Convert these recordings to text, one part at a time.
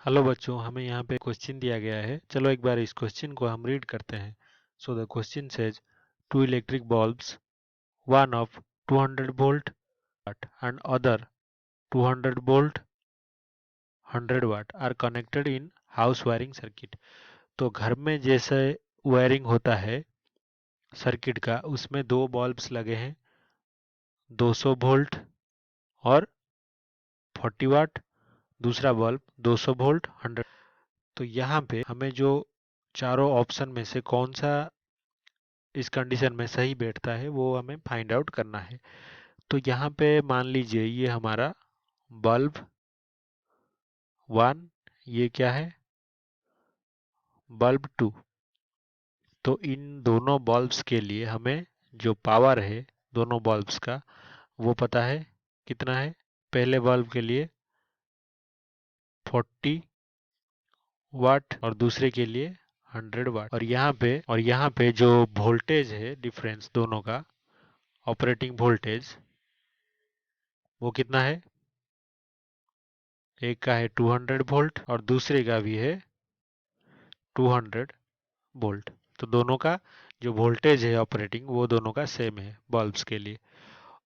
Hello बच्चों, हमें यहाँ पे क्वेश्चन दिया गया है। चलो एक बार इस क्वेश्चन को हम रीड करते हैं। So the question says two electric bulbs, one of 200 volt and other 200 volt 100 watt are connected in house wiring circuit. तो घर में जैसे वायरिंग होता है सर्किट का, उसमें दो बल्ब्स लगे हैं, 200 वोल्ट और 40 वाट। दूसरा बल्ब 200 वोल्ट 100। तो यहाँ पे हमें जो चारों ऑप्शन में से कौन सा इस कंडीशन में सही बैठता है वो हमें फाइंड आउट करना है। तो यहाँ पे मान लीजिए ये हमारा बल्ब 1, ये क्या है, बल्ब 2। तो इन दोनों बल्ब्स के लिए हमें जो पावर है दोनों बल्ब्स का वो पता है कितना है। पहले बल्ब के लिए 40 वाट और दूसरे के लिए 100 वाट। और यहाँ पे जो वोल्टेज है डिफरेंस दोनों का, ऑपरेटिंग वोल्टेज, वो कितना है। एक का है 200 वोल्ट और दूसरे का भी है 200 वोल्ट। तो दोनों का जो वोल्टेज है ऑपरेटिंग वो दोनों का सेम है बल्ब्स के लिए।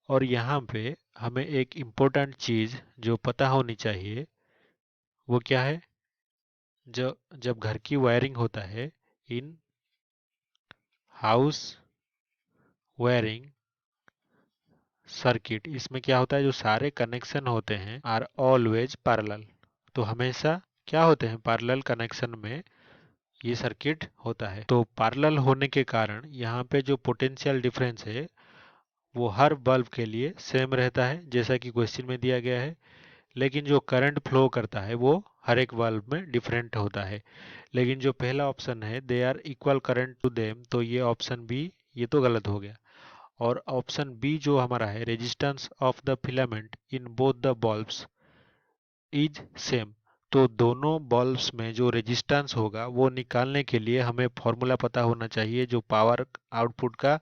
और यहाँ पे हमें एक इम्पोर्टेंट चीज जो पता होनी चाहिए वो क्या है। जब जब घर की वायरिंग होता है इन हाउस वायरिंग सर्किट, इसमें क्या होता है, जो सारे कनेक्शन होते हैं आर ऑलवेज पैरेलल। तो हमेशा क्या होते हैं, पैरेलल कनेक्शन में ये सर्किट होता है। तो पैरेलल होने के कारण यहाँ पे जो पोटेंशियल डिफरेंस है वो हर बल्ब के लिए सेम रहता है जैसा कि क्वेश्चन में दिया गया है। लेकिन जो करंट फ्लो करता है वो हर एक बल्ब में डिफरेंट होता है। लेकिन जो पहला ऑप्शन है they are equal current to them, तो ये ऑप्शन बी, ये तो गलत हो गया। और ऑप्शन बी जो हमारा है resistance of the filament in both the bulbs is same. तो दोनों बल्ब्स में जो रेजिस्टेंस होगा वो निकालने के लिए हमें फॉर्मूला पता होना चाहिए, जो पावर आउटपुट का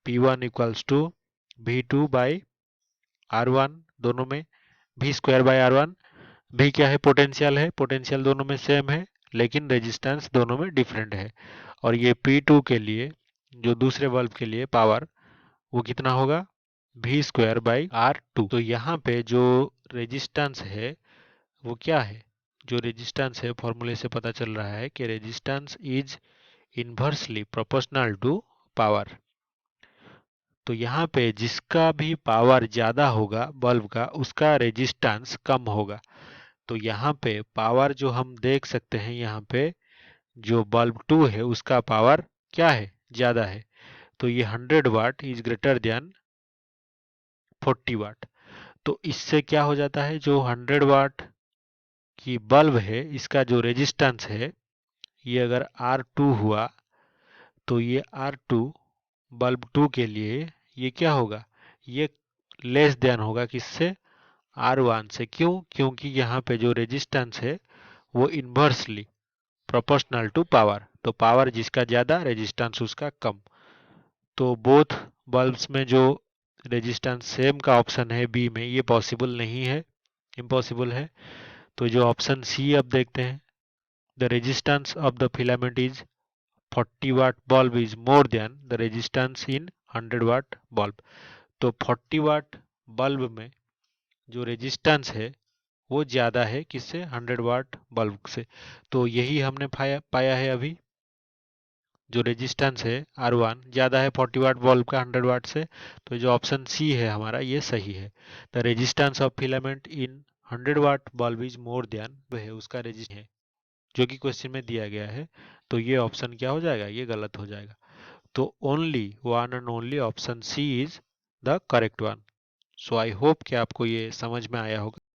P1 equals to V2 by R1, दोनों में V square by R1। V क्या है, पोटेंशियल है, पोटेंशियल दोनों में सेम है लेकिन रेजिस्टेंस दोनों में डिफरेंट है। और ये P2 के लिए, जो दूसरे बल्ब के लिए पावर, वो कितना होगा, V स्क्वायर बाई R2। तो यहाँ पे जो रेजिस्टेंस है वो क्या है, जो रेजिस्टेंस है फॉर्मूले से पता चल रहा है कि resistance is inversely proportional to power. तो यहाँ पे जिसका भी पावर ज्यादा होगा बल्ब का उसका रेजिस्टेंस कम होगा। तो यहाँ पे पावर जो हम देख सकते हैं, यहाँ पे जो बल्ब 2 है उसका पावर क्या है, ज्यादा है। तो ये 100 वाट इज ग्रेटर देन 40 वाट। तो इससे क्या हो जाता है, जो 100 वाट की बल्ब है इसका जो रेजिस्टेंस है ये अगर R2 हुआ तो ये R2 बल्ब 2 के लिए ये क्या होगा, ये लेस देन होगा किससे, R1 से। क्यों, क्योंकि यहाँ पे जो रेजिस्टेंस है वो इन्वर्सली प्रोपोर्शनल टू पावर। तो पावर जिसका ज्यादा रेजिस्टेंस उसका कम। तो बोथ बल्ब्स में जो रेजिस्टेंस सेम का ऑप्शन है बी में, ये पॉसिबल नहीं है, इम्पॉसिबल है। तो जो ऑप्शन सी अब देखते हैं, the resistance of the filament is 40 watt bulb is more than the resistance in 100 watt bulb. तो 40 वाट बल्ब में जो रेजिस्टेंस है वो ज्यादा है किससे, 100 वाट बल्ब से। तो यही हमने पाया है अभी, जो रेजिस्टेंस है R1 ज्यादा है 40 वाट बल्ब का 100 वाट से। तो जो ऑप्शन सी है हमारा ये सही है। The resistance of filament in 100 watt bulb is more than, है उसका रेजिस्टेंस है जो कि क्वेश्चन में दिया गया है। तो ये ऑप्शन क्या हो जाएगा, ये गलत हो जाएगा। तो only one and only option C is the correct one. So I hope कि आपको ये समझ में आया होगा।